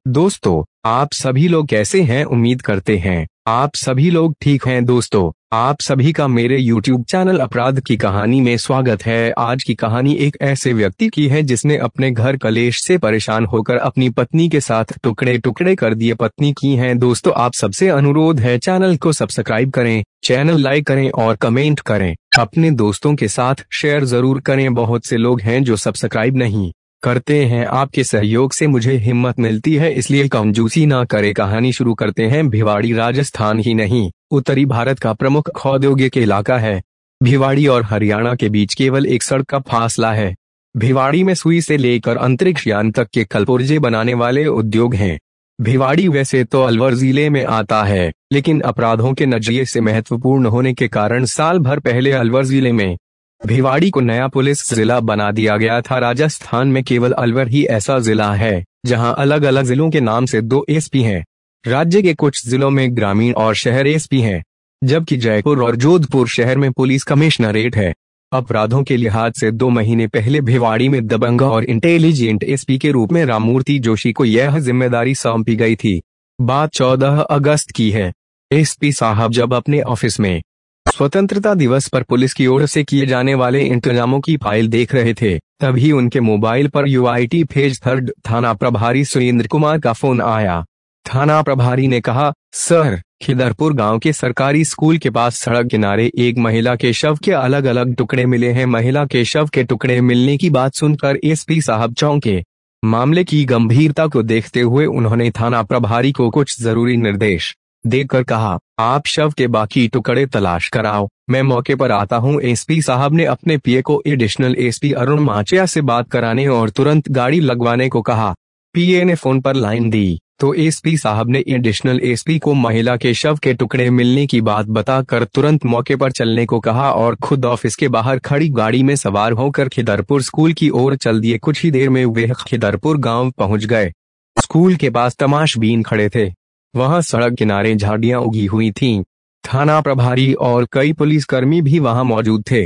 दोस्तों, आप सभी लोग कैसे हैं? उम्मीद करते हैं आप सभी लोग ठीक हैं। दोस्तों, आप सभी का मेरे YouTube चैनल अपराध की कहानी में स्वागत है। आज की कहानी एक ऐसे व्यक्ति की है जिसने अपने घर कलेश से परेशान होकर अपनी पत्नी के साथ टुकड़े टुकड़े कर दिए पत्नी की हैं। दोस्तों, आप सबसे अनुरोध है चैनल को सब्सक्राइब करें, चैनल लाइक करें और कमेंट करें। अपने दोस्तों के साथ शेयर जरूर करें। बहुत से लोग हैं जो सब्सक्राइब नहीं करते हैं। आपके सहयोग से मुझे हिम्मत मिलती है, इसलिए कंजूसी ना करें। कहानी शुरू करते हैं। भिवाड़ी राजस्थान ही नहीं, उत्तरी भारत का प्रमुख औद्योगिक इलाका है। भिवाड़ी और हरियाणा के बीच केवल एक सड़क का फासला है। भिवाड़ी में सुई से लेकर अंतरिक्ष यान तक के कलपुर्जे बनाने वाले उद्योग हैं। भिवाड़ी वैसे तो अलवर जिले में आता है, लेकिन अपराधों के नजरिए से महत्वपूर्ण होने के कारण साल भर पहले अलवर जिले में भिवाड़ी को नया पुलिस जिला बना दिया गया था। राजस्थान में केवल अलवर ही ऐसा जिला है जहां अलग अलग जिलों के नाम से 2 एसपी हैं। राज्य के कुछ जिलों में ग्रामीण और शहर एसपी हैं, जबकि जयपुर और जोधपुर शहर में पुलिस कमिश्नरेट है। अपराधों के लिहाज से 2 महीने पहले भिवाड़ी में दबंग और इंटेलिजेंट एसपी के रूप में राममूर्ति जोशी को यह जिम्मेदारी सौंपी गई थी। बात 14 अगस्त की है। एसपी साहब जब अपने ऑफिस में स्वतंत्रता दिवस पर पुलिस की ओर से किए जाने वाले इंतजामों की फाइल देख रहे थे, तभी उनके मोबाइल पर यूआईटी फेज 3 थाना प्रभारी सुरेंद्र कुमार का फोन आया। थाना प्रभारी ने कहा, सर, खिदरपुर गांव के सरकारी स्कूल के पास सड़क किनारे एक महिला के शव के अलग अलग टुकड़े मिले हैं। महिला के शव के टुकड़े मिलने की बात सुनकर एसपी साहब चौंके। मामले की गंभीरता को देखते हुए उन्होंने थाना प्रभारी को कुछ जरूरी निर्देश देकर कहा, आप शव के बाकी टुकड़े तलाश कराओ, मैं मौके पर आता हूं। एसपी साहब ने अपने पीए को एडिशनल एसपी अरुण माचिया से बात कराने और तुरंत गाड़ी लगवाने को कहा। पीए ने फोन पर लाइन दी तो एसपी साहब ने एडिशनल एसपी को महिला के शव के टुकड़े मिलने की बात बताकर तुरंत मौके पर चलने को कहा और खुद ऑफिस के बाहर खड़ी गाड़ी में सवार होकर खिदरपुर स्कूल की ओर चल दिए। कुछ ही देर में वे खिदरपुर गांव पहुंच गए। स्कूल के पास तमाशबीन खड़े थे। वहां सड़क किनारे झाड़ियां उगी हुई थीं। थाना प्रभारी और कई पुलिसकर्मी भी वहां मौजूद थे।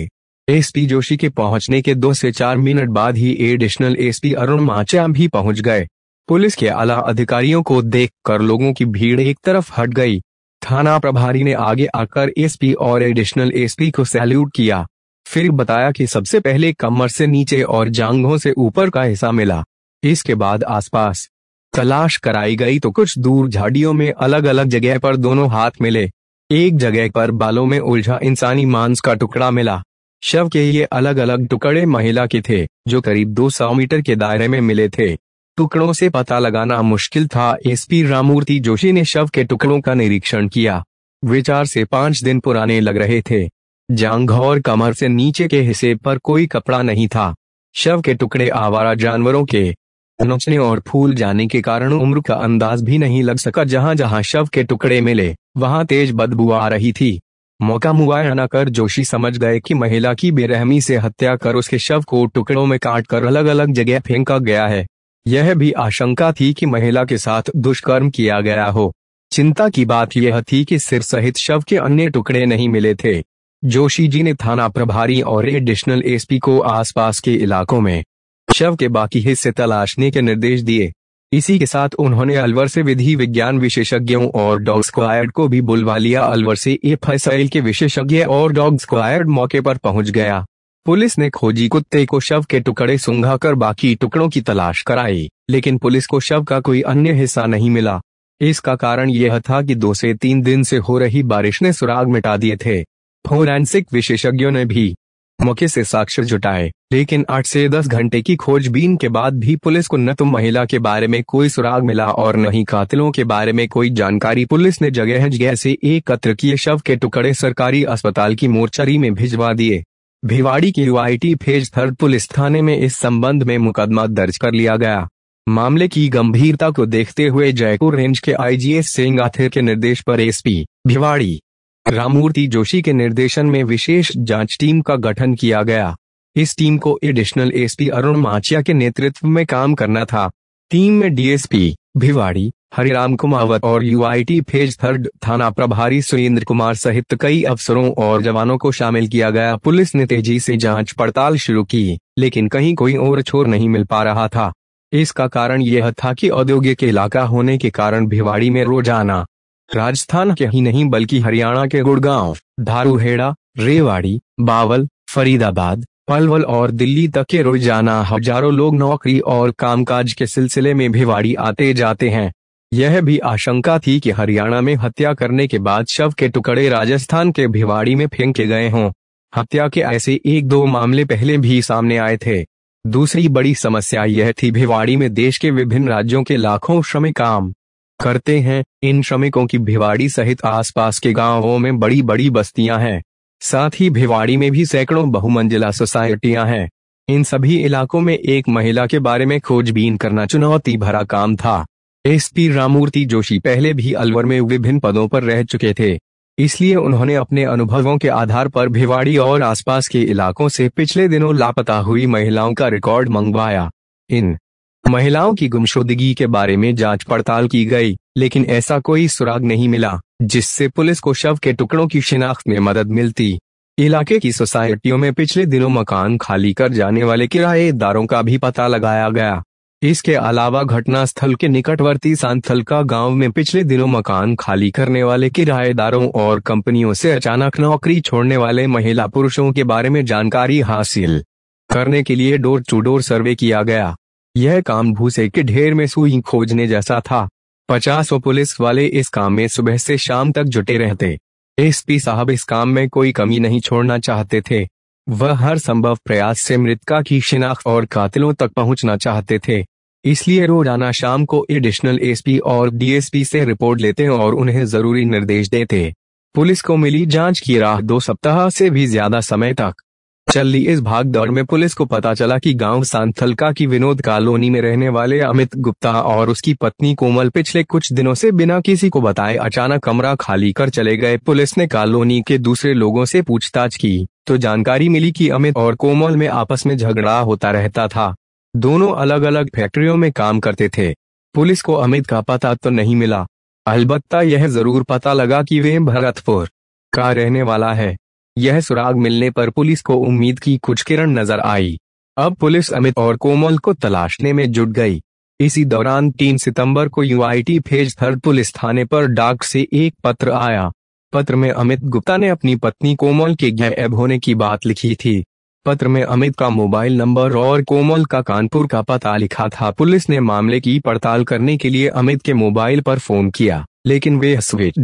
एसपी जोशी के पहुंचने के 2 से 4 मिनट बाद ही एडिशनल एसपी अरुण माचिया भी पहुंच गए। पुलिस के आला अधिकारियों को देखकर लोगों की भीड़ एक तरफ हट गई। थाना प्रभारी ने आगे आकर एसपी और एडिशनल एसपी को सैल्यूट किया, फिर बताया कि सबसे पहले कमर से नीचे और जांघों से ऊपर का हिस्सा मिला। इसके बाद आसपास तलाश कराई गई तो कुछ दूर झाड़ियों में अलग अलग जगह पर दोनों हाथ मिले। एक जगह पर बालों में उलझा इंसानी मांस का टुकड़ा मिला। शव के ये अलग अलग टुकड़े महिला के थे, जो करीब 200 मीटर के दायरे में मिले थे। टुकड़ों से पता लगाना मुश्किल था। एसपी राममूर्ति जोशी ने शव के टुकड़ों का निरीक्षण किया। वे 4 से 5 दिन पुराने लग रहे थे। जांघ और कमर से नीचे के हिस्से पर कोई कपड़ा नहीं था। शव के टुकड़े आवारा जानवरों के नोचने और फूल जाने के कारण उम्र का अंदाज भी नहीं लग सका। जहां जहां शव के टुकड़े मिले वहां तेज बदबू आ रही थी। मौका मुआयना कर जोशी समझ गए कि महिला की बेरहमी से हत्या कर उसके शव को टुकड़ों में काटकर अलग अलग जगह फेंका गया है। यह भी आशंका थी कि महिला के साथ दुष्कर्म किया गया हो। चिंता की बात यह थी कि सिर सहित शव के अन्य टुकड़े नहीं मिले थे। जोशी जी ने थाना प्रभारी और एडिशनल एसपी को आसपास के इलाकों में शव के बाकी हिस्से तलाशने के निर्देश दिए। इसी के साथ उन्होंने अलवर से विधि विज्ञान विशेषज्ञों और डॉग स्क्वाड को भी बुलवा लिया। अलवर से एफएसएल के विशेषज्ञ और डॉग स्क्वाड मौके पर पहुंच गया। पुलिस ने खोजी कुत्ते को शव के टुकड़े सूंघाकर बाकी टुकड़ों की तलाश कराई, लेकिन पुलिस को शव का कोई अन्य हिस्सा नहीं मिला। इसका कारण यह था कि 2 से 3 दिन से हो रही बारिश ने सुराग मिटा दिए थे। फोरेंसिक विशेषज्ञों ने भी मौके से साक्ष्य जुटाए, लेकिन 8 से 10 घंटे की खोजबीन के बाद भी पुलिस को न तो महिला के बारे में कोई सुराग मिला और न ही कातिलों के बारे में कोई जानकारी। पुलिस ने जगह जगह से एकत्र किए शव के टुकड़े सरकारी अस्पताल की मोर्चरी में भिजवा दिए। भिवाड़ी की यूआईटी फेज 3 पुलिस थाने में इस संबंध में मुकदमा दर्ज कर लिया गया। मामले की गंभीरता को देखते हुए जयपुर रेंज के आईजीएस सेंगाथिर के निर्देश पर एसपी भिवाड़ी राममूर्ति जोशी के निर्देशन में विशेष जांच टीम का गठन किया गया। इस टीम को एडिशनल एसपी अरुण माचिया के नेतृत्व में काम करना था। टीम में डीएसपी भिवाड़ी हरिराम कुमावत और यूआईटी फेज 3 थाना प्रभारी सुरेंद्र कुमार सहित कई अफसरों और जवानों को शामिल किया गया। पुलिस ने तेजी से जांच पड़ताल शुरू की, लेकिन कहीं कोई और छोर नहीं मिल पा रहा था। इसका कारण यह था कि औद्योगिक इलाका होने के कारण भिवाड़ी में रोजाना राजस्थान के ही नहीं बल्कि हरियाणा के गुड़गांव, धारूहेड़ा, रेवाड़ी, बावल, फरीदाबाद, पलवल और दिल्ली तक के रोजाना हजारों लोग नौकरी और कामकाज के सिलसिले में भिवाड़ी आते जाते हैं। यह भी आशंका थी कि हरियाणा में हत्या करने के बाद शव के टुकड़े राजस्थान के भिवाड़ी में फेंके गए हों। हत्या के ऐसे एक दो मामले पहले भी सामने आए थे। दूसरी बड़ी समस्या यह थी भिवाड़ी में देश के विभिन्न राज्यों के लाखों श्रमिक काम करते हैं। इन श्रमिकों की भिवाड़ी सहित आसपास के गांवों में बड़ी बड़ी बस्तियां हैं। साथ ही भिवाड़ी में भी सैकड़ों बहुमंजिला सोसाइटियां हैं। इन सभी इलाकों में एक महिला के बारे में खोजबीन करना चुनौती भरा काम था। एसपी राममूर्ति जोशी पहले भी अलवर में विभिन्न पदों पर रह चुके थे, इसलिए उन्होंने अपने अनुभवों के आधार पर भिवाड़ी और आसपास के इलाकों से पिछले दिनों लापता हुई महिलाओं का रिकॉर्ड मंगवाया। इन महिलाओं की गुमशुदगी के बारे में जांच पड़ताल की गई, लेकिन ऐसा कोई सुराग नहीं मिला जिससे पुलिस को शव के टुकड़ों की शिनाख्त में मदद मिलती। इलाके की सोसाइटियों में पिछले दिनों मकान खाली कर जाने वाले किराएदारों का भी पता लगाया गया। इसके अलावा घटनास्थल के निकटवर्ती सांथलका गांव में पिछले दिनों मकान खाली करने वाले किराएदारों और कंपनियों से अचानक नौकरी छोड़ने वाले महिला पुरुषों के बारे में जानकारी हासिल करने के लिए डोर टू डोर सर्वे किया गया। यह काम भूसे के ढेर में सुई खोजने जैसा था। 50 पुलिस वाले इस काम में सुबह से शाम तक जुटे रहते। एसपी साहब इस काम में कोई कमी नहीं छोड़ना चाहते थे। वह हर संभव प्रयास से मृतका की शिनाख्त और कातिलों तक पहुंचना चाहते थे। इसलिए रोजाना शाम को एडिशनल एसपी और डीएसपी से रिपोर्ट लेते और उन्हें जरूरी निर्देश देते। पुलिस को मिली जांच की राह 2 सप्ताह से भी ज्यादा समय तक चली। इस भाग दौड़ में पुलिस को पता चला कि गांव सांथलका की विनोद कॉलोनी में रहने वाले अमित गुप्ता और उसकी पत्नी कोमल पिछले कुछ दिनों से बिना किसी को बताए अचानक कमरा खाली कर चले गए। पुलिस ने कॉलोनी के दूसरे लोगों से पूछताछ की तो जानकारी मिली कि अमित और कोमल में आपस में झगड़ा होता रहता था। दोनों अलग अलग फैक्ट्रियों में काम करते थे। पुलिस को अमित का पता तो नहीं मिला, अलबत्ता यह जरूर पता लगा कि वे भरतपुर का रहने वाला है। यह सुराग मिलने पर पुलिस को उम्मीद की कुछ किरण नजर आई। अब पुलिस अमित और कोमल को तलाशने में जुट गई। इसी दौरान 3 सितंबर को यूआईटी फेज 3 पुलिस थाने पर डाक से एक पत्र आया। पत्र में अमित गुप्ता ने अपनी पत्नी कोमल के गायब होने की बात लिखी थी। पत्र में अमित का मोबाइल नंबर और कोमल का कानपुर का पता लिखा था। पुलिस ने मामले की पड़ताल करने के लिए अमित के मोबाइल पर फोन किया, लेकिन वे स्विच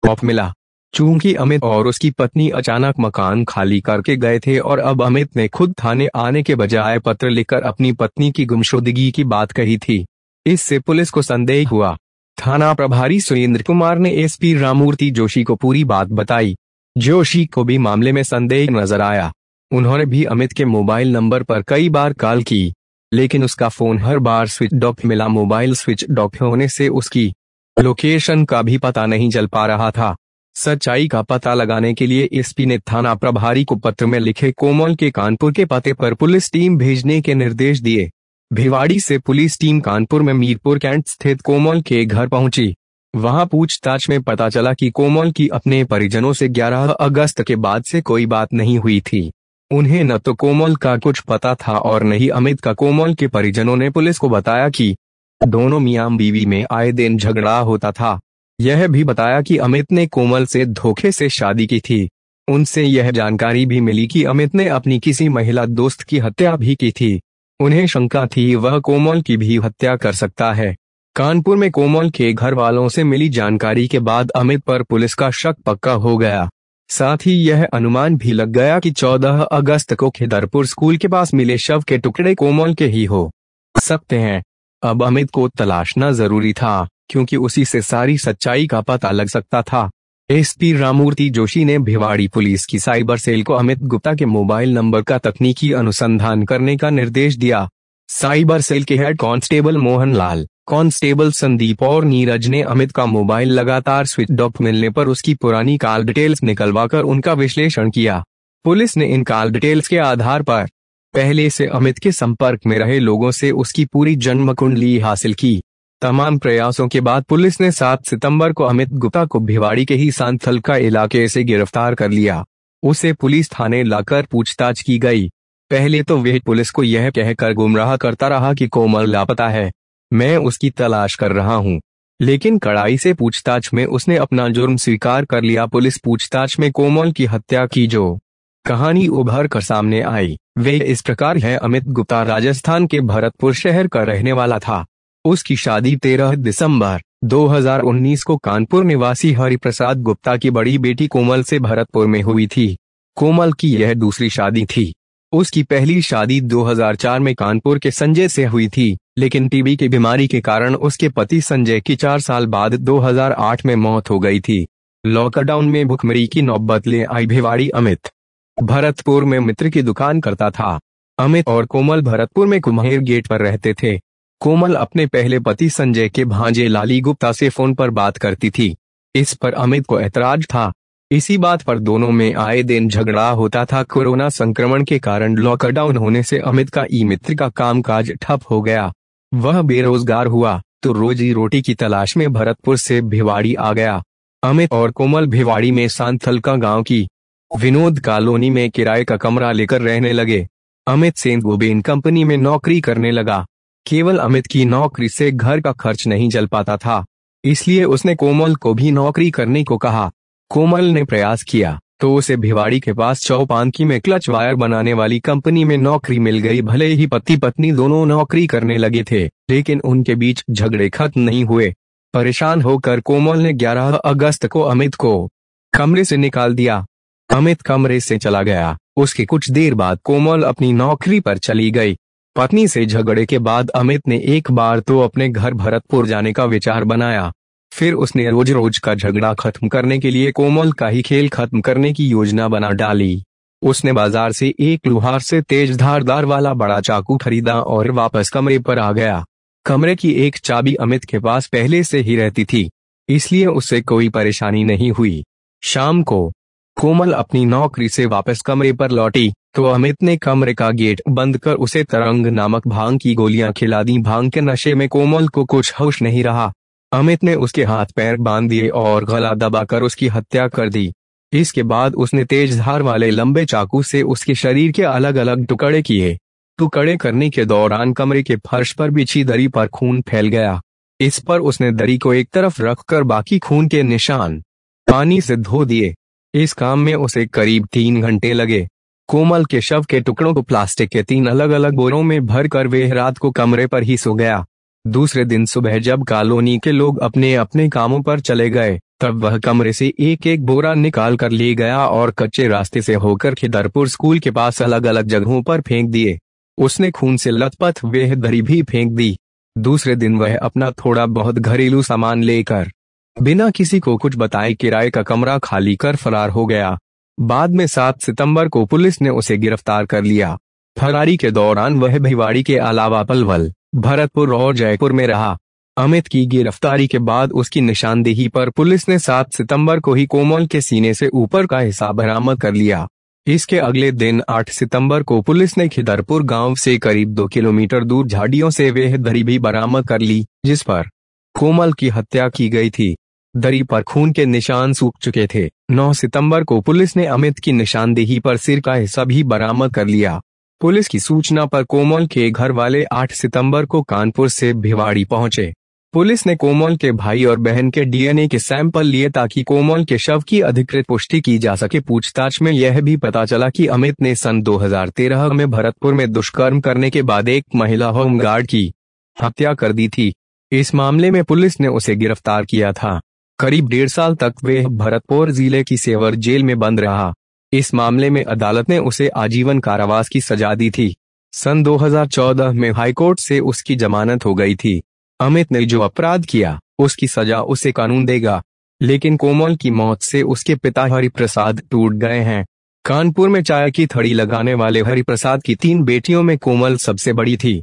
ऑफ मिला। चूंकि अमित और उसकी पत्नी अचानक मकान खाली करके गए थे और अब अमित ने खुद थाने आने के बजाय पत्र लिखकर अपनी पत्नी की गुमशुदगी की बात कही थी, इससे पुलिस को संदेह हुआ। थाना प्रभारी सुरेंद्र कुमार ने एसपी राममूर्ति जोशी को पूरी बात बताई। जोशी को भी मामले में संदेह नजर आया। उन्होंने भी अमित के मोबाइल नंबर पर कई बार कॉल की, लेकिन उसका फोन हर बार स्विच ऑफ मिला। मोबाइल स्विच ऑफ होने से उसकी लोकेशन का भी पता नहीं चल पा रहा था। सच्चाई का पता लगाने के लिए एसपी ने थाना प्रभारी को पत्र में लिखे कोमल के कानपुर के पते पर पुलिस टीम भेजने के निर्देश दिए। भिवाड़ी से पुलिस टीम कानपुर में मीरपुर कैंट स्थित कोमल के घर पहुंची। वहां पूछताछ में पता चला कि कोमल की अपने परिजनों से 11 अगस्त के बाद से कोई बात नहीं हुई थी। उन्हें न तो कोमल का कुछ पता था और न ही अमित का। कोमल के परिजनों ने पुलिस को बताया कि दोनों मियां बीवी में आए दिन झगड़ा होता था। यह भी बताया कि अमित ने कोमल से धोखे से शादी की थी। उनसे यह जानकारी भी मिली कि अमित ने अपनी किसी महिला दोस्त की हत्या भी की थी। उन्हें शंका थी वह कोमल की भी हत्या कर सकता है। कानपुर में कोमल के घर वालों से मिली जानकारी के बाद अमित पर पुलिस का शक पक्का हो गया। साथ ही यह अनुमान भी लग गया कि 14 अगस्त को खिदरपुर स्कूल के पास मिले शव के टुकड़े कोमल के ही हो सकते हैं। अब अमित को तलाशना जरूरी था, क्योंकि उसी से सारी सच्चाई का पता लग सकता था। एसपी राममूर्ति जोशी ने भिवाड़ी पुलिस की साइबर सेल को अमित गुप्ता के मोबाइल नंबर का तकनीकी अनुसंधान करने का निर्देश दिया। साइबर सेल के head constable Mohanlal, constable Sandeep और नीरज ने अमित का मोबाइल लगातार स्विच ऑफ मिलने पर उसकी पुरानी कॉल डिटेल्स निकलवाकर उनका विश्लेषण किया। पुलिस ने इन कॉल डिटेल्स के आधार पर पहले से अमित के संपर्क में रहे लोगों से उसकी पूरी जन्म कुंडली हासिल की। तमाम प्रयासों के बाद पुलिस ने 7 सितंबर को अमित गुप्ता को भिवाड़ी के ही सांथलका इलाके से गिरफ्तार कर लिया। उसे पुलिस थाने लाकर पूछताछ की गई। पहले तो वह पुलिस को यह कहकर गुमराह करता रहा कि कोमल लापता है, मैं उसकी तलाश कर रहा हूँ। लेकिन कड़ाई से पूछताछ में उसने अपना जुर्म स्वीकार कर लिया। पुलिस पूछताछ में कोमल की हत्या की जो कहानी उभर कर सामने आई वे इस प्रकार है। अमित गुप्ता राजस्थान के भरतपुर शहर का रहने वाला था। उसकी शादी 13 दिसंबर 2019 को कानपुर निवासी हरिप्रसाद गुप्ता की बड़ी बेटी कोमल से भरतपुर में हुई थी। कोमल की यह दूसरी शादी थी। उसकी पहली शादी 2004 में कानपुर के संजय से हुई थी, लेकिन टीबी की बीमारी के कारण उसके पति संजय की 4 साल बाद 2008 में मौत हो गई थी। लॉकडाउन में भुखमरी की नौबत ले आई भिवाड़ी अमित भरतपुर में मित्र की दुकान करता था। अमित और कोमल भरतपुर में कुम्हेर गेट पर रहते थे। कोमल अपने पहले पति संजय के भांजे लाली गुप्ता से फोन पर बात करती थी। इस पर अमित को ऐतराज था। इसी बात पर दोनों में आए दिन झगड़ा होता था। कोरोना संक्रमण के कारण लॉकडाउन होने से अमित का ई मित्र का कामकाज ठप हो गया। वह बेरोजगार हुआ तो रोजी रोटी की तलाश में भरतपुर से भिवाड़ी आ गया। अमित और कोमल भिवाड़ी में सांथलका गांव की विनोद कॉलोनी में किराए का कमरा लेकर रहने लगे। अमित सेंट गोबेन कंपनी में नौकरी करने लगा। केवल अमित की नौकरी से घर का खर्च नहीं चल पाता था, इसलिए उसने कोमल को भी नौकरी करने को कहा। कोमल ने प्रयास किया तो उसे भिवाड़ी के पास चौपांकी में क्लच वायर बनाने वाली कंपनी में नौकरी मिल गई। भले ही पति पत्नी दोनों नौकरी करने लगे थे, लेकिन उनके बीच झगड़े खत्म नहीं हुए। परेशान होकर कोमल ने 11 अगस्त को अमित को कमरे से निकाल दिया। अमित कमरे से चला गया। उसके कुछ देर बाद कोमल अपनी नौकरी पर चली गई। पत्नी से झगड़े के बाद अमित ने एक बार तो अपने घर भरतपुर जाने का विचार बनाया। फिर उसने रोज रोज का झगड़ा खत्म करने के लिए कोमल का ही खेल खत्म करने की योजना बना डाली। उसने बाजार से एक लोहार से तेज धारदार वाला बड़ा चाकू खरीदा और वापस कमरे पर आ गया। कमरे की एक चाबी अमित के पास पहले से ही रहती थी, इसलिए उससे कोई परेशानी नहीं हुई। शाम को कोमल अपनी नौकरी से वापस कमरे पर लौटी तो अमित ने कमरे का गेट बंद कर उसे तरंग नामक भांग की गोलियां खिला दी। भांग के नशे में कोमल को कुछ होश नहीं रहा। अमित ने उसके हाथ पैर बांध दिए और गला दबाकर उसकी हत्या कर दी। इसके बाद उसने तेज धार वाले लंबे चाकू से उसके शरीर के अलग अलग टुकड़े किए। टुकड़े करने के दौरान कमरे के फर्श पर बिछी दरी पर खून फैल गया। इस पर उसने दरी को एक तरफ रखकर बाकी खून के निशान पानी से धो दिए। इस काम में उसे करीब 3 घंटे लगे। कोमल के शव के टुकड़ों को प्लास्टिक के 3 अलग अलग बोरों में भरकर वह रात को कमरे पर ही सो गया। दूसरे दिन सुबह जब कॉलोनी के लोग अपने अपने कामों पर चले गए, तब वह कमरे से एक एक बोरा निकाल कर ले गया और कच्चे रास्ते से होकर खिदरपुर स्कूल के पास अलग अलग जगहों पर फेंक दिए। उसने खून से लथपथ वह दरी भी फेंक दी। दूसरे दिन वह अपना थोड़ा बहुत घरेलू सामान लेकर बिना किसी को कुछ बताए किराए का कमरा खाली कर फरार हो गया। बाद में 7 सितंबर को पुलिस ने उसे गिरफ्तार कर लिया। फरारी के दौरान वह भिवाड़ी के अलावा पलवल, भरतपुर और जयपुर में रहा। अमित की गिरफ्तारी के बाद उसकी निशानदेही पर पुलिस ने 7 सितंबर को ही कोमल के सीने से ऊपर का हिस्सा बरामद कर लिया। इसके अगले दिन 8 सितंबर को पुलिस ने खिदरपुर गांव से करीब 2 किलोमीटर दूर झाड़ियों से वह दरी भी बरामद कर ली जिस पर कोमल की हत्या की गई थी। दरी पर खून के निशान सूख चुके थे। 9 सितंबर को पुलिस ने अमित की निशानदेही पर सिर का हिस्सा भी बरामद कर लिया। पुलिस की सूचना पर कोमल के घर वाले 8 सितंबर को कानपुर से भिवाड़ी पहुंचे। पुलिस ने कोमल के भाई और बहन के डीएनए के सैंपल लिए ताकि कोमल के शव की अधिकृत पुष्टि की जा सके। पूछताछ में यह भी पता चला कि अमित ने सन 2013 में भरतपुर में दुष्कर्म करने के बाद एक महिला होमगार्ड की हत्या कर दी थी। इस मामले में पुलिस ने उसे गिरफ्तार किया था। करीब 1.5 साल तक वह भरतपुर जिले की सेवर जेल में बंद रहा। इस मामले में अदालत ने उसे आजीवन कारावास की सजा दी थी। सन 2014 में हाईकोर्ट से उसकी जमानत हो गई थी। अमित ने जो अपराध किया उसकी सजा उसे कानून देगा, लेकिन कोमल की मौत से उसके पिता हरिप्रसाद टूट गए हैं। कानपुर में चाय की थड़ी लगाने वाले हरिप्रसाद की 3 बेटियों में कोमल सबसे बड़ी थी।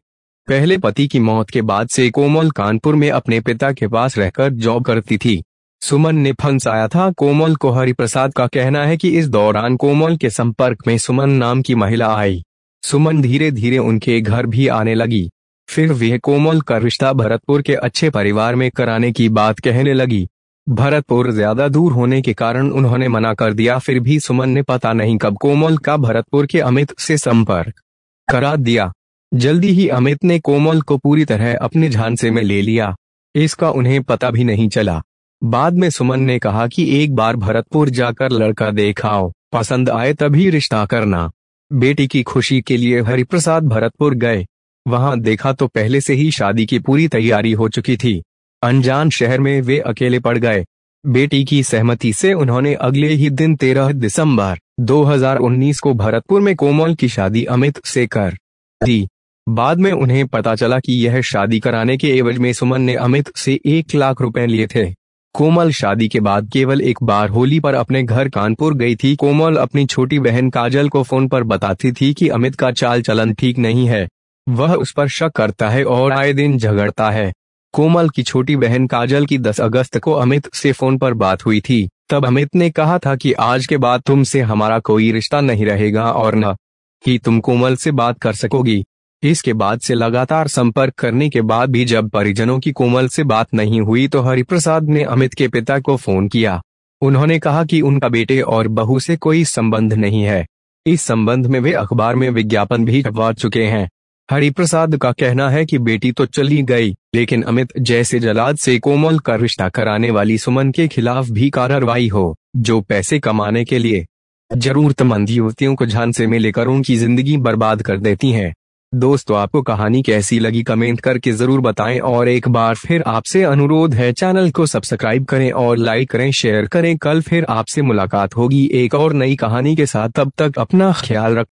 पहले पति की मौत के बाद से कोमल कानपुर में अपने पिता के पास रहकर जॉब करती थी। सुमन ने फंसाया था कोमल को। हरिप्रसाद का कहना है कि इस दौरान कोमल के संपर्क में सुमन नाम की महिला आई। सुमन धीरे धीरे उनके घर भी आने लगी। फिर वह कोमल का रिश्ता भरतपुर के अच्छे परिवार में कराने की बात कहने लगी। भरतपुर ज्यादा दूर होने के कारण उन्होंने मना कर दिया। फिर भी सुमन ने पता नहीं कब कोमल का भरतपुर के अमित से संपर्क करा दिया। जल्दी ही अमित ने कोमल को पूरी तरह अपने झांसे में ले लिया। इसका उन्हें पता भी नहीं चला। बाद में सुमन ने कहा कि एक बार भरतपुर जाकर लड़का देखाओ, पसंद आए तभी रिश्ता करना। बेटी की खुशी के लिए हरिप्रसाद भरतपुर गए। वहां देखा तो पहले से ही शादी की पूरी तैयारी हो चुकी थी। अनजान शहर में वे अकेले पड़ गए। बेटी की सहमति से उन्होंने अगले ही दिन 13 दिसंबर 2019 को भरतपुर में कोमल की शादी अमित से कर दी। बाद में उन्हें पता चला कि यह शादी कराने के एवज में सुमन ने अमित से 1 लाख रुपए लिए थे। कोमल शादी के बाद केवल एक बार होली पर अपने घर कानपुर गई थी। कोमल अपनी छोटी बहन काजल को फोन पर बताती थी कि अमित का चाल चलन ठीक नहीं है, वह उस पर शक करता है और आए दिन झगड़ता है। कोमल की छोटी बहन काजल की 10 अगस्त को अमित से फोन पर बात हुई थी। तब अमित ने कहा था कि आज के बाद तुमसे हमारा कोई रिश्ता नहीं रहेगा और न ही तुम कोमल से बात कर सकोगी। इसके बाद से लगातार संपर्क करने के बाद भी जब परिजनों की कोमल से बात नहीं हुई तो हरिप्रसाद ने अमित के पिता को फोन किया। उन्होंने कहा कि उनका बेटे और बहू से कोई संबंध नहीं है। इस संबंध में वे अखबार में विज्ञापन भी छपवा चुके हैं। हरिप्रसाद का कहना है कि बेटी तो चली गई, लेकिन अमित जैसे जल्लाद से कोमल का रिश्ता कराने वाली सुमन के खिलाफ भी कार्रवाई हो, जो पैसे कमाने के लिए जरूरतमंद युवतियों को झांसे में लेकर उनकी जिंदगी बर्बाद कर देती हैं। दोस्तों, आपको कहानी कैसी लगी कमेंट करके जरूर बताएं और एक बार फिर आपसे अनुरोध है, चैनल को सब्सक्राइब करें और लाइक करें, शेयर करें। कल फिर आपसे मुलाकात होगी एक और नई कहानी के साथ। तब तक अपना ख्याल रखें।